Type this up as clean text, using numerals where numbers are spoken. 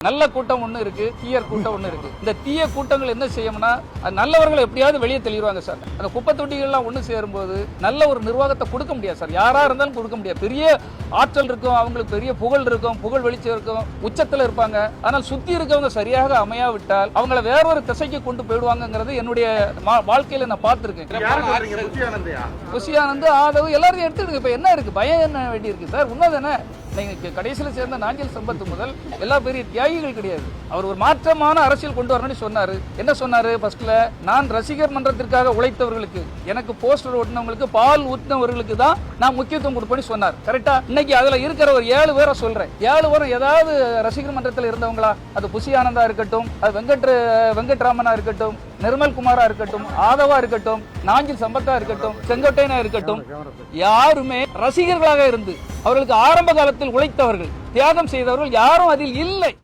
நல்ல கூட்டம் ஒன்று இருக்கு, தீய கூட்டம் ஒன்று இருக்கு. இந்த தீய கூட்டங்கள் என்ன செய்யும்னா நல்லவர்கள் எப்படியாவது வெளியே தெளிவாங்க சார். அந்த குப்பை தொட்டிகள்லாம் ஒன்று சேரும்போது நல்ல ஒரு நிர்வாகத்தை கொடுக்க முடியாது சார். யாரா இருந்தாலும் கொடுக்க முடியாது. பெரிய ஆற்றல் இருக்கும், அவங்களுக்கு பெரிய புகழ் இருக்கும், புகழ் வெளிச்சம் இருக்கும், உச்சத்தில் இருப்பாங்க. ஆனால் சுத்தி இருக்கவங்க சரியாக அமையாவிட்டால் அவங்கள வேறொரு திசைக்கு கொண்டு போயிடுவாங்கிறது என்னுடைய வாழ்க்கையில நான் பார்த்திருக்கேன். புஷி ஆனந்த், ஆதவ் எல்லாரையும் எடுத்துருக்கு. இப்ப என்ன இருக்கு, பயம் என்ன வேண்டி இருக்கு சார்? உண்மைதானே? நீங்க கடைசியில் சேர்ந்த நாஞ்சில் சம்பத் முதல் எல்லா பெரிய தியாகிகள் கிடையாது. அவர் ஒரு மாற்றமான அரசியல் கொண்டு வரணும்னு சொன்னாரு. என்ன சொன்னாரு? ஃபர்ஸ்ட்ல நான் ரசிகர் மன்றத்திற்காக உழைத்தவர்களுக்கு, எனக்கு போஸ்டர் ஓட்டினவங்களுக்கு, பால் ஊற்றினவர்களுக்கு தான் நான் முக்கியத்துவம் கொடுப்பேன்னு சொன்னார். கரெக்டா? இன்னைக்கு அதுல இருக்கிற ஒரு 7 பேரை சொல்றேன். 7 பேரும் ஏதாவது ரசிகர் மன்றத்தில் இருந்தவங்களா? அது புஷி ஆனந்தா இருக்கட்டும், அது வெங்கட்ராமனா இருக்கட்டும், நிர்மல் குமாரா இருக்கட்டும், ஆதவா இருக்கட்டும், நாஞ்சில் சம்பத்தா இருக்கட்டும், செங்கோட்டையனா இருக்கட்டும், யாருமே ரசிகர்களாக இருந்து அவர்களுக்கு ஆரம்ப காலத்தில் உழைத்தவர்கள், தியாகம் செய்தவர்கள் யாரும் அதில் இல்லை.